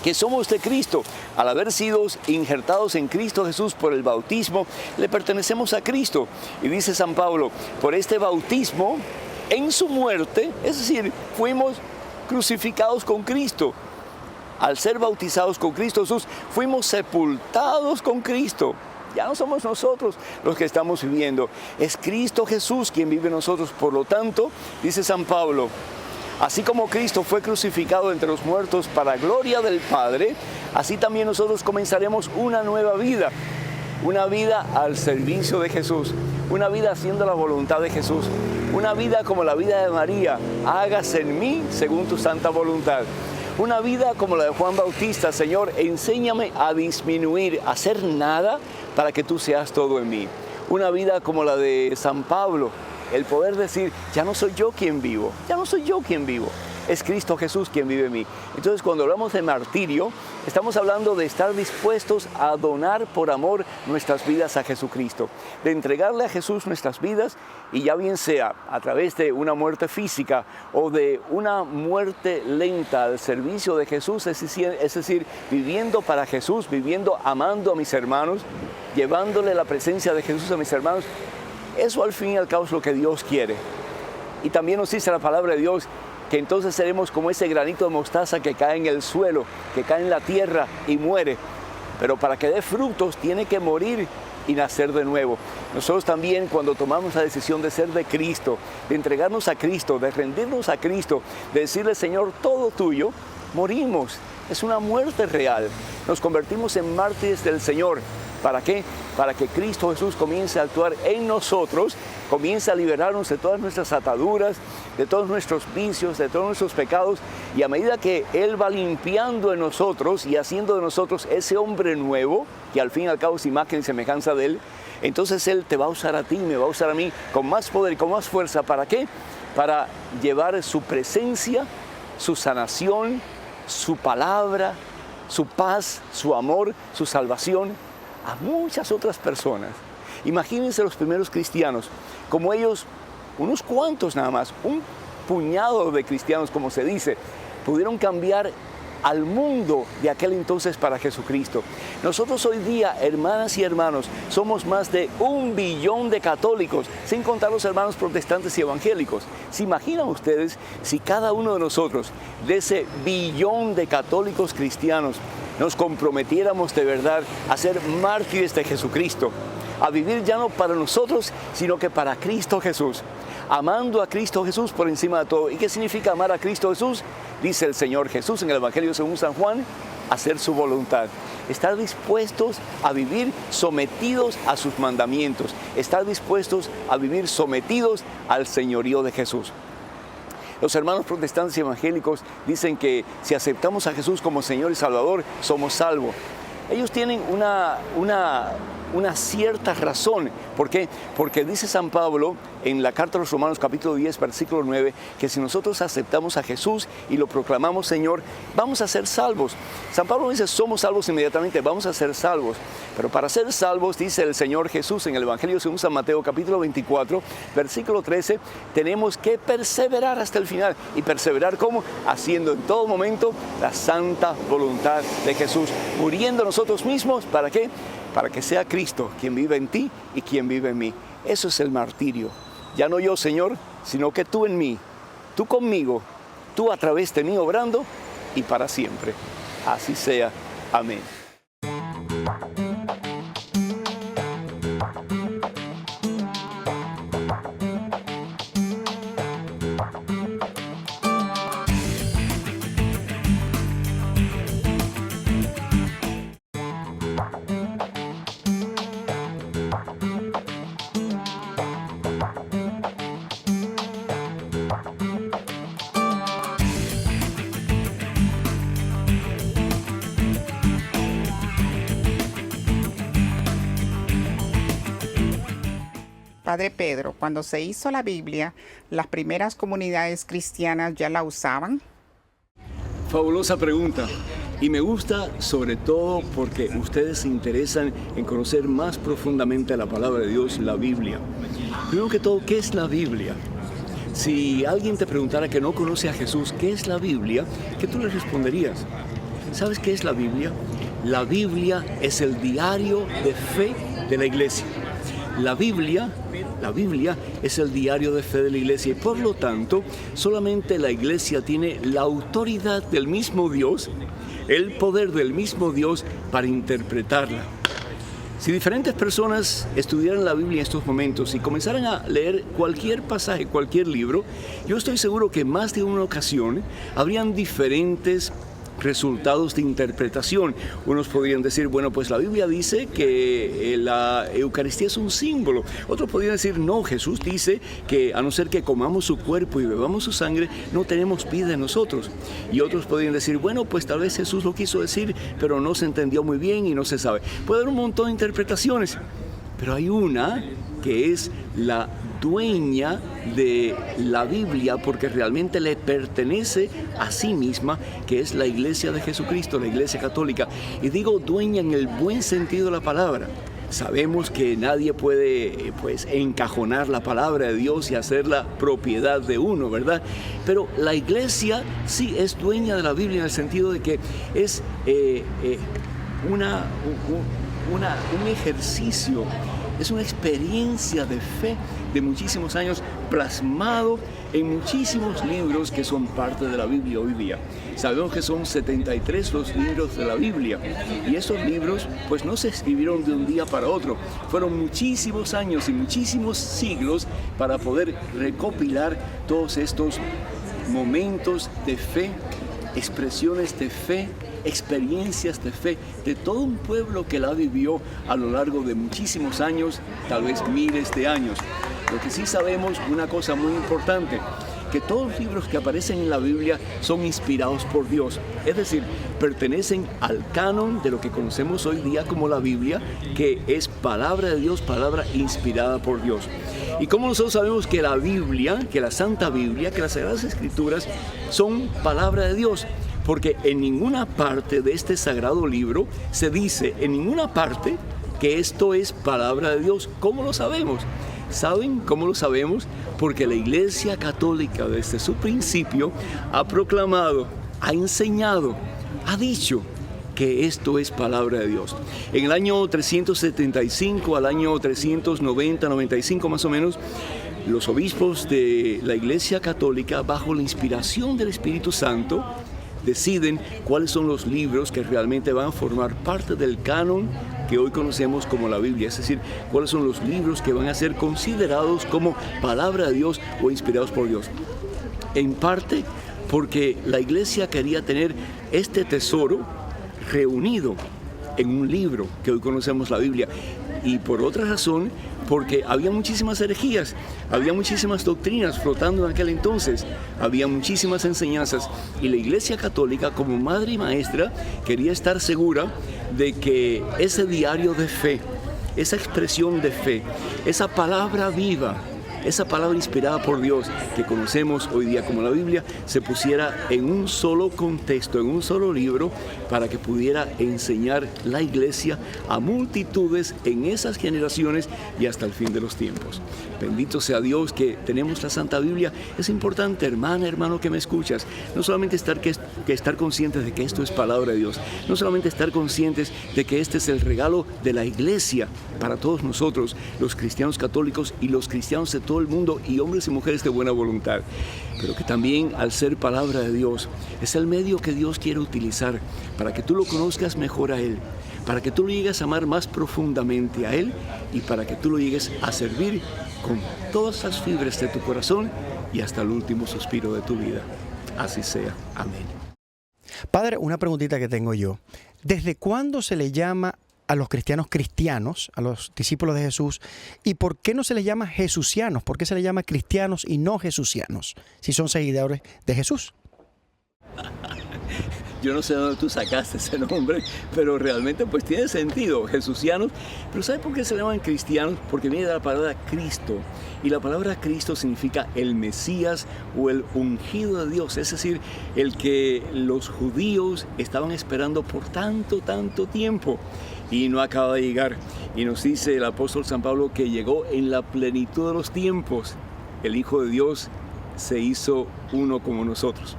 que somos de Cristo. Al haber sido injertados en Cristo Jesús por el bautismo, le pertenecemos a Cristo. Y dice San Pablo, por este bautismo, en su muerte, es decir, fuimos crucificados con Cristo. Al ser bautizados con Cristo Jesús, fuimos sepultados con Cristo. Ya no somos nosotros los que estamos viviendo, es Cristo Jesús quien vive en nosotros. Por lo tanto, dice San Pablo, así como Cristo fue crucificado entre los muertos para gloria del Padre, así también nosotros comenzaremos una nueva vida. Una vida al servicio de Jesús, una vida haciendo la voluntad de Jesús, una vida como la vida de María, hágase en mí según tu santa voluntad. Una vida como la de Juan Bautista, Señor, enséñame a disminuir, a hacer nada para que tú seas todo en mí. Una vida como la de San Pablo, el poder decir, ya no soy yo quien vivo, ya no soy yo quien vivo, es Cristo Jesús quien vive en mí. Entonces, cuando hablamos de martirio, estamos hablando de estar dispuestos a donar por amor nuestras vidas a Jesucristo, de entregarle a Jesús nuestras vidas, y ya bien sea a través de una muerte física o de una muerte lenta al servicio de Jesús, es decir, viviendo para Jesús, viviendo amando a mis hermanos, llevándole la presencia de Jesús a mis hermanos. Eso al fin y al cabo es lo que Dios quiere. Y también nos dice la palabra de Dios que entonces seremos como ese granito de mostaza que cae en el suelo, que cae en la tierra y muere. Pero para que dé frutos tiene que morir y nacer de nuevo. Nosotros también, cuando tomamos la decisión de ser de Cristo, de entregarnos a Cristo, de rendirnos a Cristo, de decirle, Señor, todo tuyo, morimos. Es una muerte real. Nos convertimos en mártires del Señor. ¿Para qué? Para que Cristo Jesús comience a actuar en nosotros, comience a liberarnos de todas nuestras ataduras, de todos nuestros vicios, de todos nuestros pecados, y a medida que Él va limpiando en nosotros y haciendo de nosotros ese hombre nuevo, que al fin y al cabo es imagen y semejanza de Él, entonces Él te va a usar a ti, me va a usar a mí con más poder y con más fuerza. ¿Para qué? Para llevar su presencia, su sanación, su palabra, su paz, su amor, su salvación a muchas otras personas. Imagínense los primeros cristianos, como ellos, unos cuantos nada más, un puñado de cristianos, como se dice, pudieron cambiar al mundo de aquel entonces para Jesucristo. Nosotros hoy día, hermanas y hermanos, somos más de 1 billón de católicos, sin contar los hermanos protestantes y evangélicos. ¿Se imaginan ustedes si cada uno de nosotros, de ese billón de católicos cristianos, nos comprometiéramos de verdad a ser mártires de Jesucristo, a vivir ya no para nosotros, sino que para Cristo Jesús, amando a Cristo Jesús por encima de todo? ¿Y qué significa amar a Cristo Jesús? Dice el Señor Jesús en el Evangelio según San Juan, hacer su voluntad, estar dispuestos a vivir sometidos a sus mandamientos, estar dispuestos a vivir sometidos al señorío de Jesús. Los hermanos protestantes y evangélicos dicen que si aceptamos a Jesús como Señor y Salvador, somos salvos. Ellos tienen una cierta razón. ¿Por qué? Porque dice San Pablo en la carta a los Romanos capítulo 10, versículo 9, que si nosotros aceptamos a Jesús y lo proclamamos Señor, vamos a ser salvos. San Pablo dice, somos salvos inmediatamente, vamos a ser salvos. Pero para ser salvos, dice el Señor Jesús en el Evangelio según San Mateo capítulo 24, versículo 13, tenemos que perseverar hasta el final. ¿Y perseverar cómo? Haciendo en todo momento la santa voluntad de Jesús, muriendo nosotros mismos. ¿Para qué? Para que sea Cristo quien vive en ti y quien vive en mí. Eso es el martirio. Ya no yo, Señor, sino que tú en mí, tú conmigo, tú a través de mí obrando y para siempre. Así sea. Amén. Padre Pedro, cuando se hizo la Biblia, ¿las primeras comunidades cristianas ya la usaban? Fabulosa pregunta. Y me gusta sobre todo porque ustedes se interesan en conocer más profundamente la palabra de Dios, la Biblia. Primero que todo, ¿qué es la Biblia? Si alguien te preguntara que no conoce a Jesús, ¿qué es la Biblia? ¿Qué tú le responderías? ¿Sabes qué es la Biblia? La Biblia es el diario de fe de la iglesia. La Biblia es el diario de fe de la iglesia y por lo tanto solamente la iglesia tiene la autoridad del mismo Dios, el poder del mismo Dios para interpretarla. Si diferentes personas estudiaran la Biblia en estos momentos y comenzaran a leer cualquier pasaje, cualquier libro, yo estoy seguro que más de una ocasión habrían diferentes resultados de interpretación. Unos podrían decir, bueno, pues la Biblia dice que la Eucaristía es un símbolo. Otros podrían decir, no, Jesús dice que a no ser que comamos su cuerpo y bebamos su sangre, no tenemos vida en nosotros. Y otros podrían decir, bueno, pues tal vez Jesús lo quiso decir, pero no se entendió muy bien y no se sabe. Puede haber un montón de interpretaciones, pero hay una que es la dueña de la Biblia porque realmente le pertenece a sí misma, que es la Iglesia de Jesucristo, la Iglesia Católica. Y digo dueña en el buen sentido de la palabra. Sabemos que nadie puede encajonar la palabra de Dios y hacerla propiedad de uno, ¿verdad? Pero la Iglesia sí es dueña de la Biblia en el sentido de que es un ejercicio, es una experiencia de fe de muchísimos años plasmado en muchísimos libros que son parte de la Biblia hoy día. Sabemos que son 73 los libros de la Biblia y estos libros pues no se escribieron de un día para otro. Fueron muchísimos años y muchísimos siglos para poder recopilar todos estos momentos de fe, expresiones de fe, experiencias de fe de todo un pueblo que la vivió a lo largo de muchísimos años, tal vez miles de años. Lo que sí sabemos, una cosa muy importante, que todos los libros que aparecen en la Biblia son inspirados por Dios, es decir, pertenecen al canon de lo que conocemos hoy día como la Biblia, que es palabra de Dios, palabra inspirada por Dios. Y como nosotros sabemos que la Biblia, que la Santa Biblia, que las Sagradas Escrituras son palabra de Dios, porque en ninguna parte de este sagrado libro se dice, en ninguna parte, que esto es palabra de Dios. ¿Cómo lo sabemos? ¿Saben cómo lo sabemos? Porque la Iglesia Católica desde su principio ha proclamado, ha enseñado, ha dicho que esto es palabra de Dios. En el año 375 al año 390-95 más o menos, los obispos de la Iglesia Católica, bajo la inspiración del Espíritu Santo, deciden cuáles son los libros que realmente van a formar parte del canon que hoy conocemos como la Biblia, es decir, cuáles son los libros que van a ser considerados como palabra de Dios o inspirados por Dios. En parte porque la Iglesia quería tener este tesoro reunido en un libro que hoy conocemos la Biblia, y por otra razón porque había muchísimas herejías, había muchísimas doctrinas flotando en aquel entonces, había muchísimas enseñanzas y la Iglesia Católica como madre y maestra quería estar segura de que ese diario de fe, esa expresión de fe, esa palabra viva, esa palabra inspirada por Dios que conocemos hoy día como la Biblia, se pusiera en un solo contexto, en un solo libro, para que pudiera enseñar la Iglesia a multitudes en esas generaciones y hasta el fin de los tiempos. Bendito sea Dios que tenemos la Santa Biblia. Es importante, hermana, hermano que me escuchas, no solamente estar conscientes de que esto es palabra de Dios, no solamente estar conscientes de que este es el regalo de la Iglesia para todos nosotros, los cristianos católicos y los cristianos de todo todo el mundo y hombres y mujeres de buena voluntad, pero que también al ser palabra de Dios es el medio que Dios quiere utilizar para que tú lo conozcas mejor a Él, para que tú lo llegues a amar más profundamente a Él y para que tú lo llegues a servir con todas las fibras de tu corazón y hasta el último suspiro de tu vida. Así sea. Amén. Padre, una preguntita que tengo yo. ¿Desde cuándo se le llama a los cristianos cristianos, a los discípulos de Jesús? ¿Y por qué no se les llama jesucianos? ¿Por qué se les llama cristianos y no jesucianos si son seguidores de Jesús? Yo no sé de dónde tú sacaste ese nombre, pero realmente pues tiene sentido, jesucianos. Pero ¿sabes por qué se llaman cristianos? Porque viene de la palabra Cristo. Y la palabra Cristo significa el Mesías o el ungido de Dios. Es decir, el que los judíos estaban esperando por tanto tiempo. Y no acaba de llegar. Y nos dice el apóstol San Pablo que llegó en la plenitud de los tiempos. El Hijo de Dios se hizo uno como nosotros.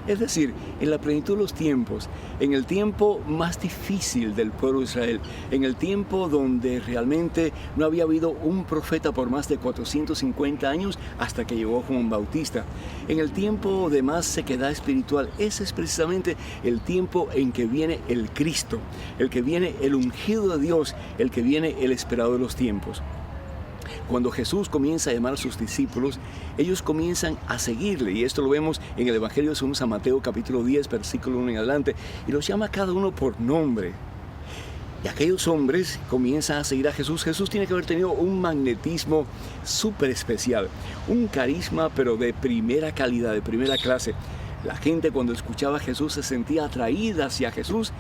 Es decir, en la plenitud de los tiempos, en el tiempo más difícil del pueblo de Israel, en el tiempo donde realmente no había habido un profeta por más de 450 años hasta que llegó Juan Bautista, en el tiempo de más sequedad espiritual, ese es precisamente el tiempo en que viene el Cristo, el que viene el ungido de Dios, el que viene el esperado de los tiempos. Cuando Jesús comienza a llamar a sus discípulos, ellos comienzan a seguirle, y esto lo vemos en el Evangelio de San Mateo capítulo 10, versículo 1 en adelante, y los llama cada uno por nombre. Y aquellos hombres comienzan a seguir a Jesús. Jesús tiene que haber tenido un magnetismo súper especial, un carisma pero de primera calidad, de primera clase. La gente cuando escuchaba a Jesús se sentía atraída hacia Jesús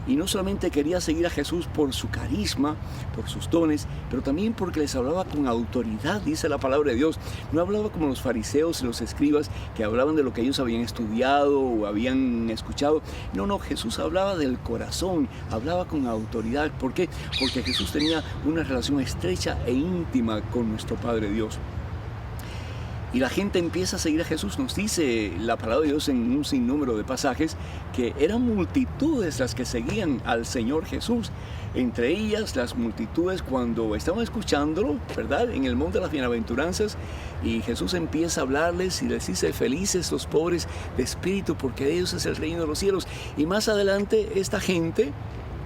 y no solamente quería seguir a Jesús por su carisma, por sus dones, pero también porque les hablaba con autoridad, dice la palabra de Dios. No hablaba como los fariseos y los escribas que hablaban de lo que ellos habían estudiado o habían escuchado. No, Jesús hablaba del corazón, hablaba con autoridad. ¿Por qué? Porque Jesús tenía una relación estrecha e íntima con nuestro Padre Dios. Y la gente empieza a seguir a Jesús. Nos dice la palabra de Dios en un sinnúmero de pasajes que eran multitudes las que seguían al Señor Jesús. Entre ellas las multitudes cuando estaban escuchándolo, ¿verdad? En el monte de las bienaventuranzas, y Jesús empieza a hablarles y les dice: felices los pobres de espíritu, porque de ellos es el reino de los cielos. Y más adelante esta gente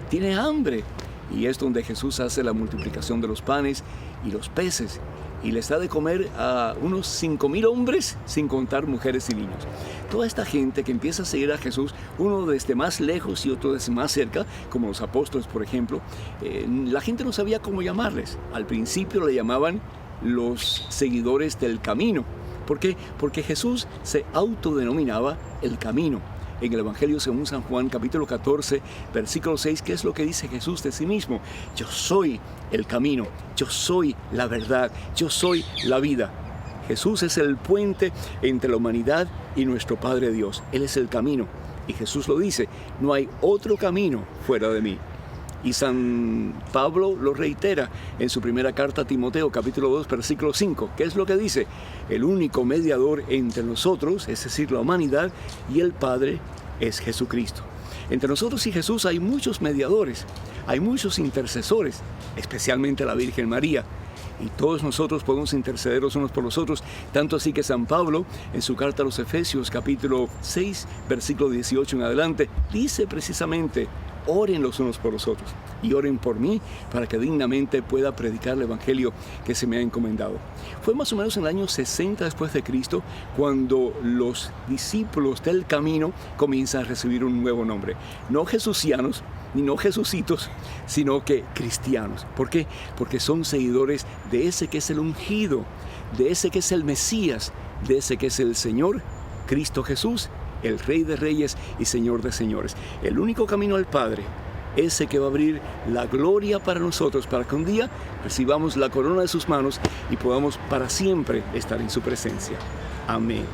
tiene hambre, y es donde Jesús hace la multiplicación de los panes y los peces, y les da de comer a unos 5,000 hombres, sin contar mujeres y niños. Toda esta gente que empieza a seguir a Jesús, uno desde más lejos y otro desde más cerca, como los apóstoles, por ejemplo, la gente no sabía cómo llamarles. Al principio le llamaban los seguidores del camino. ¿Por qué? Porque Jesús se autodenominaba el camino. En el Evangelio según San Juan, capítulo 14, versículo 6, ¿qué es lo que dice Jesús de sí mismo? Yo soy el camino, yo soy la verdad, yo soy la vida. Jesús es el puente entre la humanidad y nuestro Padre Dios. Él es el camino. Y Jesús lo dice: no hay otro camino fuera de mí. Y San Pablo lo reitera en su primera carta a Timoteo, capítulo 2, versículo 5. ¿Qué es lo que dice? El único mediador entre nosotros, es decir, la humanidad, y el Padre es Jesucristo. Entre nosotros y Jesús hay muchos mediadores, hay muchos intercesores, especialmente la Virgen María. Y todos nosotros podemos interceder los unos por los otros, tanto así que San Pablo, en su carta a los Efesios, capítulo 6, versículo 18 en adelante, dice precisamente: oren los unos por los otros y oren por mí para que dignamente pueda predicar el Evangelio que se me ha encomendado. Fue más o menos en el año 60 después de Cristo cuando los discípulos del camino comienzan a recibir un nuevo nombre. No jesucianos, ni no jesucitos, sino que cristianos. ¿Por qué? Porque son seguidores de ese que es el ungido, de ese que es el Mesías, de ese que es el Señor, Cristo Jesús, el Rey de Reyes y Señor de Señores. El único camino al Padre, ese que va a abrir la gloria para nosotros, para que un día recibamos la corona de sus manos y podamos para siempre estar en su presencia. Amén.